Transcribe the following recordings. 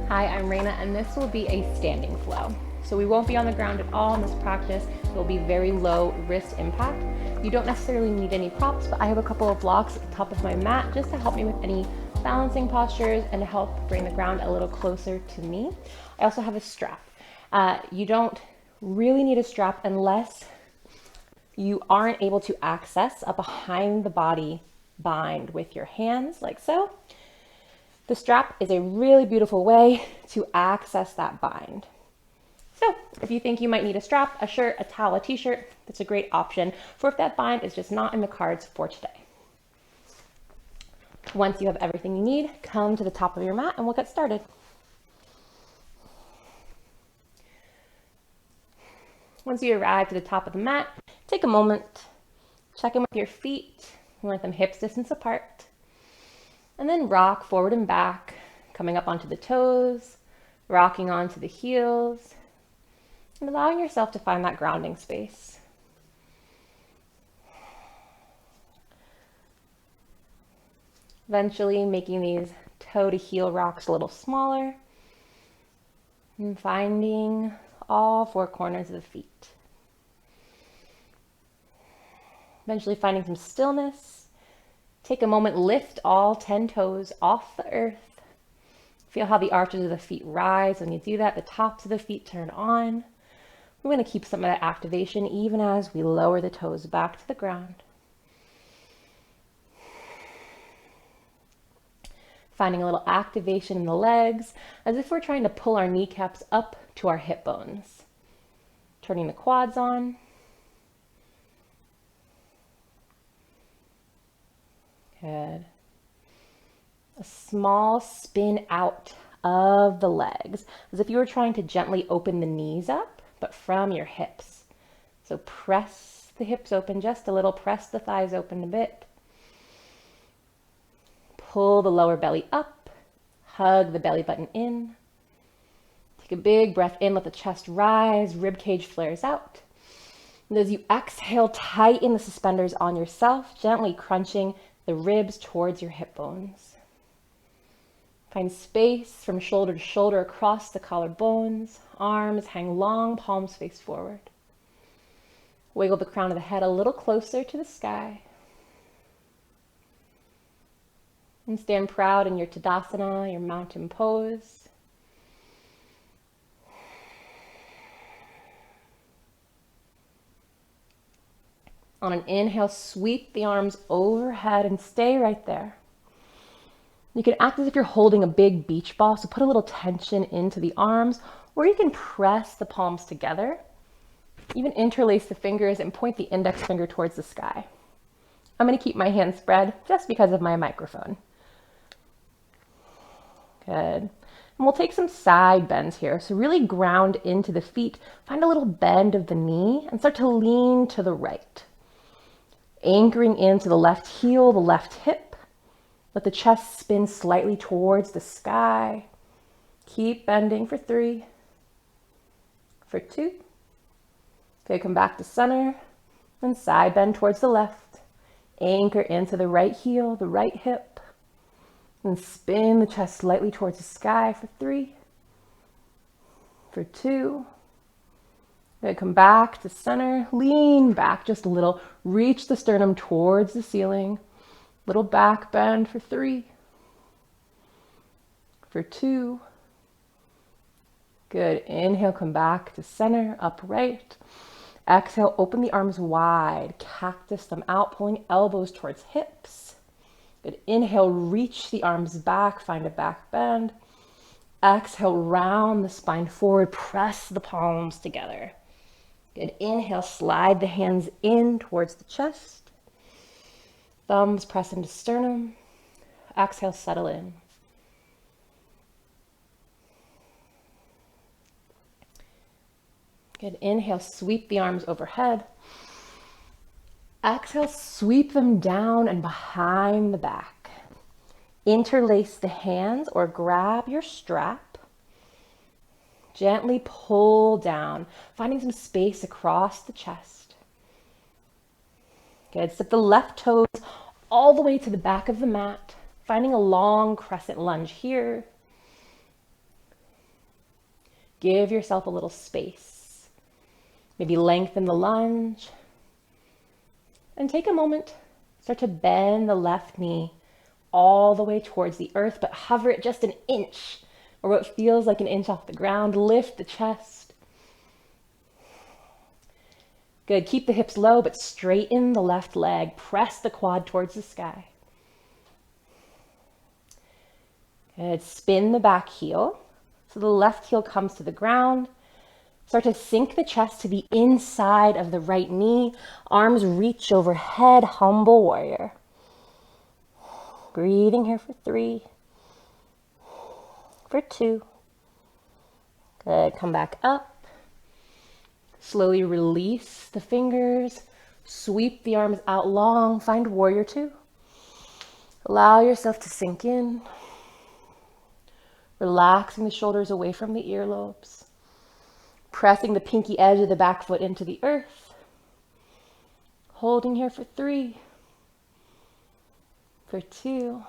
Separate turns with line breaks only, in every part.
Hi, I'm Raina, and this will be a standing flow. So we won't be on the ground at all in this practice. It will be very low wrist impact. You don't necessarily need any props, but I have a couple of blocks at the top of my mat just to help me with any balancing postures and to help bring the ground a little closer to me. I also have a strap. You don't really need a strap unless you aren't able to access a behind the body bind with your hands like so. The strap is a really beautiful way to access that bind. So if you think you might need a strap, a shirt, a towel, a t-shirt, that's a great option for if that bind is just not in the cards for today. Once you have everything you need, come to the top of your mat and we'll get started. Once you arrive to the top of the mat, take a moment, check in with your feet, you want them hips distance apart, and then rock forward and back, coming up onto the toes, rocking onto the heels, and allowing yourself to find that grounding space. Eventually making these toe to heel rocks a little smaller and finding all four corners of the feet. Eventually finding some stillness. Take a moment, lift all 10 toes off the earth. Feel how the arches of the feet rise. When you do that, the tops of the feet turn on. We're going to keep some of that activation even as we lower the toes back to the ground. Finding a little activation in the legs, as if we're trying to pull our kneecaps up to our hip bones. Turning the quads on. Good. A small spin out of the legs, as if you were trying to gently open the knees up, but from your hips. So press the hips open just a little, press the thighs open a bit. Pull the lower belly up, hug the belly button in. Take a big breath in, let the chest rise, rib cage flares out. And as you exhale, tighten the suspenders on yourself, gently crunching the ribs towards your hip bones. Find space from shoulder to shoulder across the collarbones. Arms hang long, palms face forward. Wiggle the crown of the head a little closer to the sky. And stand proud in your Tadasana, your mountain pose. On an inhale, sweep the arms overhead and stay right there. You can act as if you're holding a big beach ball, so put a little tension into the arms, or you can press the palms together. Even interlace the fingers and point the index finger towards the sky. I'm going to keep my hands spread just because of my microphone. Good. And we'll take some side bends here. So really ground into the feet. Find a little bend of the knee and start to lean to the right. Anchoring into the left heel, the left hip. Let the chest spin slightly towards the sky. Keep bending for 3, for 2. Okay, come back to center and side bend towards the left. Anchor into the right heel, the right hip. And spin the chest slightly towards the sky for 3, for 2. Good, come back to center, lean back just a little, reach the sternum towards the ceiling. Little back bend for 3, for 2. Good, inhale, come back to center, upright. Exhale, open the arms wide, cactus them out, pulling elbows towards hips. Good, inhale, reach the arms back, find a back bend. Exhale, round the spine forward, press the palms together. Good, inhale, slide the hands in towards the chest. Thumbs press into sternum. Exhale, settle in. Good, inhale, sweep the arms overhead. Exhale, sweep them down and behind the back. Interlace the hands or grab your strap. Gently pull down, finding some space across the chest. Good, step the left toes all the way to the back of the mat, finding a long crescent lunge here. Give yourself a little space. Maybe lengthen the lunge. And take a moment. Start to bend the left knee all the way towards the earth, but hover it just an inch, or what feels like an inch off the ground. Lift the chest. Good. Keep the hips low, but straighten the left leg. Press the quad towards the sky. Good. Spin the back heel. So the left heel comes to the ground. Start to sink the chest to the inside of the right knee. Arms reach overhead, humble warrior. Breathing here for 3, for 2. Good. Come back up. Slowly release the fingers. Sweep the arms out long. Find warrior 2. Allow yourself to sink in. Relaxing the shoulders away from the earlobes. Pressing the pinky edge of the back foot into the earth. Holding here for 3, for 2.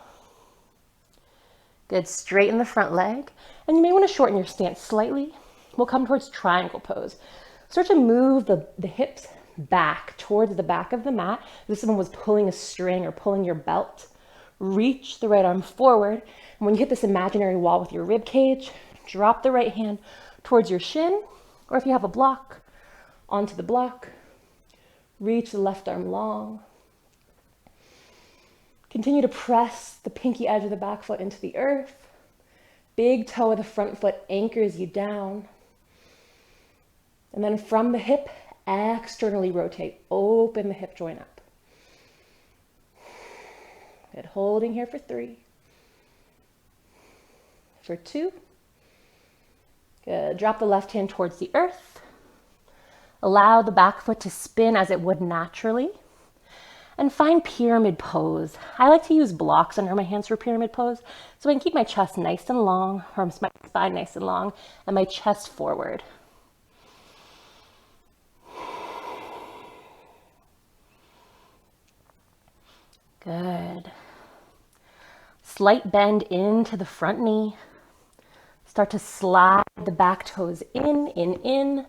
Good. Straighten the front leg. And you may want to shorten your stance slightly. We'll come towards triangle pose. Start to move the hips back towards the back of the mat. If someone was pulling a string or pulling your belt, reach the right arm forward. And when you hit this imaginary wall with your rib cage, drop the right hand towards your shin, or if you have a block, onto the block. Reach the left arm long. Continue to press the pinky edge of the back foot into the earth. Big toe of the front foot anchors you down. And then from the hip, externally rotate. Open the hip joint up. Good. Holding here for 3, for 2. Good. Drop the left hand towards the earth. Allow the back foot to spin as it would naturally. And find pyramid pose. I like to use blocks under my hands for pyramid pose, so I can keep my chest nice and long, or my spine nice and long, and my chest forward. Good. Slight bend into the front knee. Start to slide the back toes in, and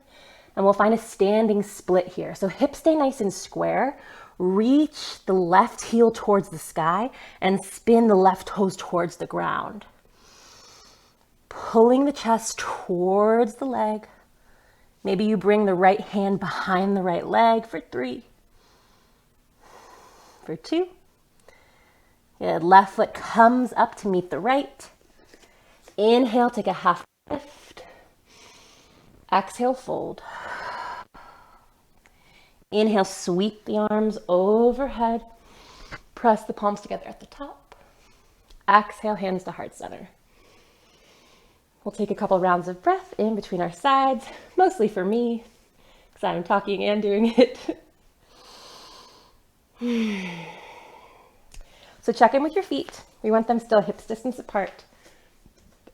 we'll find a standing split here. So hips stay nice and square. Reach the left heel towards the sky and spin the left toes towards the ground. Pulling the chest towards the leg. Maybe you bring the right hand behind the right leg for 3, for 2. Good. Left foot comes up to meet the right. Inhale, take a half lift. Exhale, fold. Inhale, sweep the arms overhead. Press the palms together at the top. Exhale, hands to heart center. We'll take a couple rounds of breath in between our sides, mostly for me, because I'm talking and doing it. So check in with your feet. We want them still hips distance apart.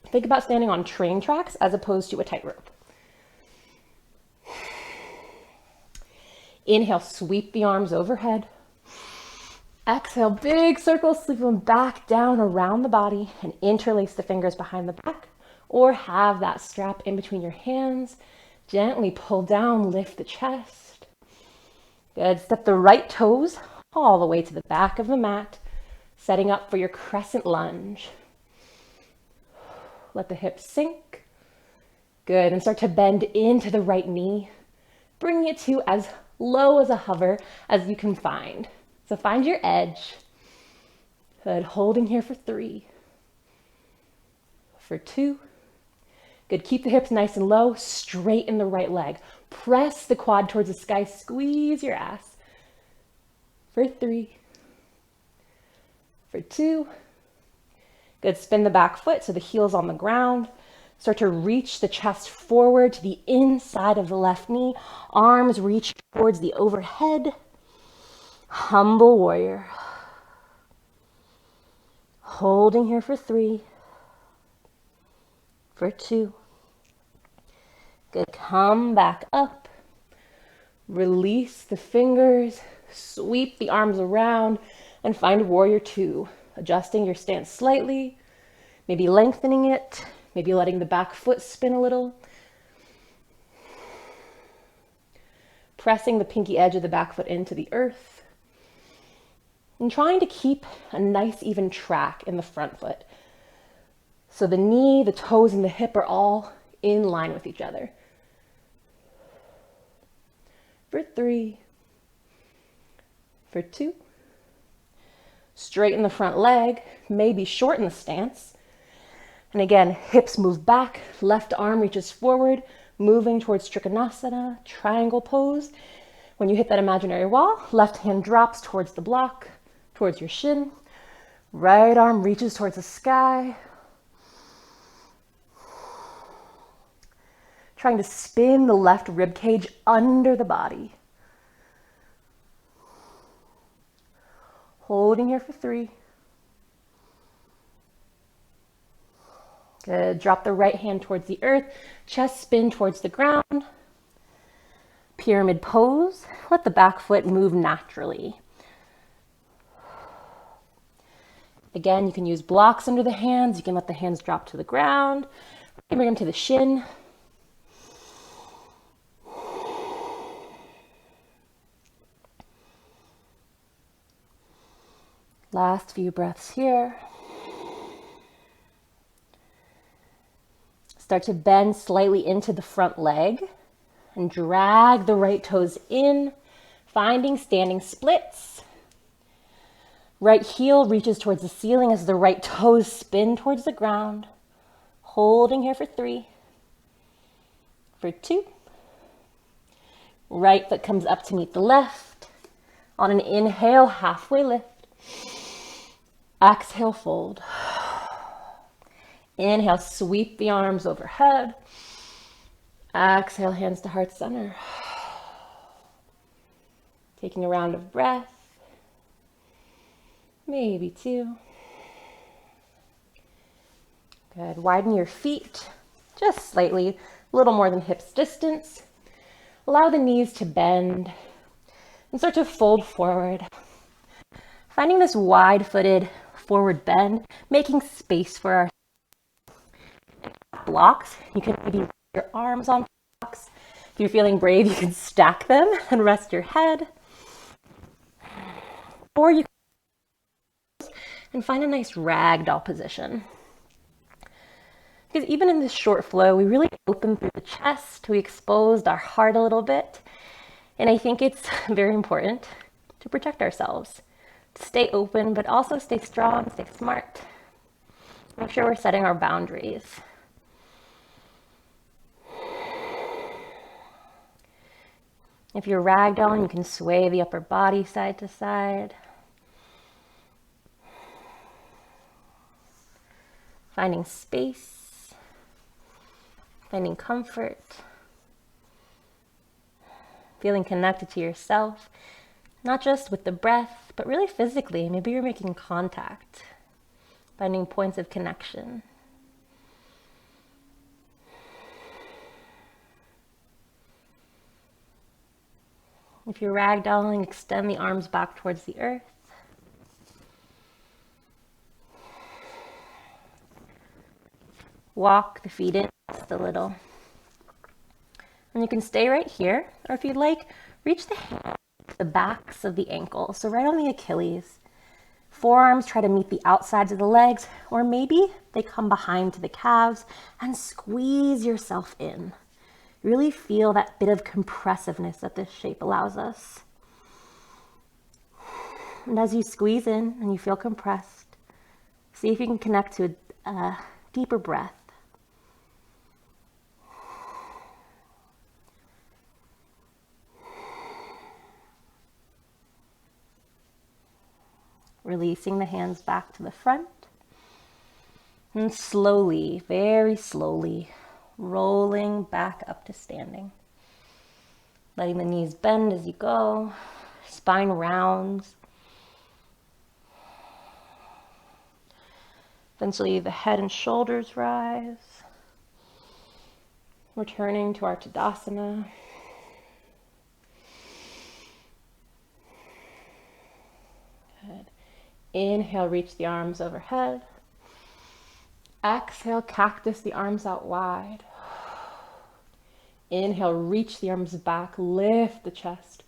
Think about standing on train tracks as opposed to a tightrope. Inhale, sweep the arms overhead. Exhale, big circle, sweep them back down around the body and interlace the fingers behind the back, or have that strap in between your hands. Gently pull down, lift the chest. Good. Step the right toes all the way to the back of the mat, setting up for your crescent lunge. Let the hips sink. Good. And start to bend into the right knee, bringing it to as low as a hover as you can find. So find your edge. Good. Holding here for 3, for 2. Good. Keep the hips nice and low. Straighten the right leg. Press the quad towards the sky. Squeeze your ass. For 3, for 2. Good. Spin the back foot so the heel's on the ground. Start to reach the chest forward to the inside of the left knee. Arms reach towards the overhead. Humble warrior. Holding here for 3, for 2. Good. Come back up. Release the fingers. Sweep the arms around and find warrior 2. Adjusting your stance slightly. Maybe lengthening it. Maybe letting the back foot spin a little. pressing the pinky edge of the back foot into the earth, and trying to keep a nice even track in the front foot. So the knee, the toes, and the hip are all in line with each other. For 3, for 2. Straighten the front leg, maybe shorten the stance. And again, hips move back, left arm reaches forward, moving towards Trikonasana, triangle pose. When you hit that imaginary wall, left hand drops towards the block, towards your shin. Right arm reaches towards the sky. Trying to spin the left rib cage under the body. Holding here for 3. Good. Drop the right hand towards the earth. Chest spin towards the ground. Pyramid pose. Let the back foot move naturally. Again, you can use blocks under the hands. You can let the hands drop to the ground. You can bring them to the shin. Last few breaths here. Start to bend slightly into the front leg and drag the right toes in, finding standing splits. Right heel reaches towards the ceiling as the right toes spin towards the ground. Holding here for 3, for 2. Right foot comes up to meet the left. On an inhale, halfway lift. Exhale, fold. Inhale, sweep the arms overhead. Exhale, hands to heart center. Taking a round of breath. Maybe 2. Good. Widen your feet just slightly, a little more than hips distance. Allow the knees to bend and start to fold forward. Finding this wide-footed forward bend, making space for our blocks. You can maybe rest your arms on blocks. If you're feeling brave, you can stack them and rest your head. Or you can and find a nice ragdoll position. Because even in this short flow, we really opened through the chest. We exposed our heart a little bit. And I think it's very important to protect ourselves. Stay open, but also stay strong, stay smart. Make sure we're setting our boundaries. If you're ragdolling, you can sway the upper body side to side. Finding space, finding comfort, feeling connected to yourself. Not just with the breath, but really physically. Maybe you're making contact, finding points of connection. If you're ragdolling, extend the arms back towards the earth. Walk the feet in just a little. And you can stay right here, or if you'd like, reach the hands to the backs of the ankles, so right on the Achilles. Forearms try to meet the outsides of the legs, or maybe they come behind to the calves, and squeeze yourself in. Really feel that bit of compressiveness that this shape allows us. And as you squeeze in and you feel compressed, see if you can connect to a deeper breath. Releasing the hands back to the front. And slowly, very slowly, rolling back up to standing. Letting the knees bend as you go. Spine rounds. Eventually the head and shoulders rise. Returning to our Tadasana. Good. Inhale, reach the arms overhead. Exhale, cactus the arms out wide. Inhale, reach the arms back, lift the chest.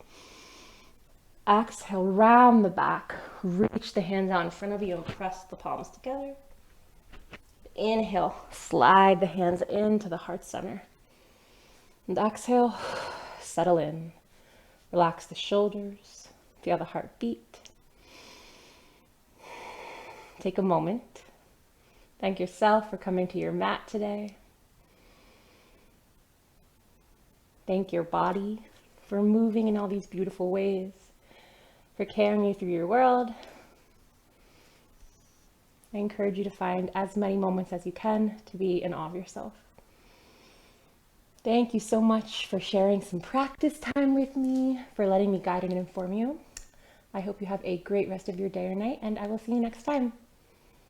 Exhale, round the back, reach the hands out in front of you and press the palms together. Inhale, slide the hands into the heart center. And exhale, settle in. Relax the shoulders, feel the heart beat. Take a moment. Thank yourself for coming to your mat today. Thank your body for moving in all these beautiful ways, for carrying you through your world. I encourage you to find as many moments as you can to be in awe of yourself. Thank you so much for sharing some practice time with me, for letting me guide and inform you. I hope you have a great rest of your day or night, and I will see you next time.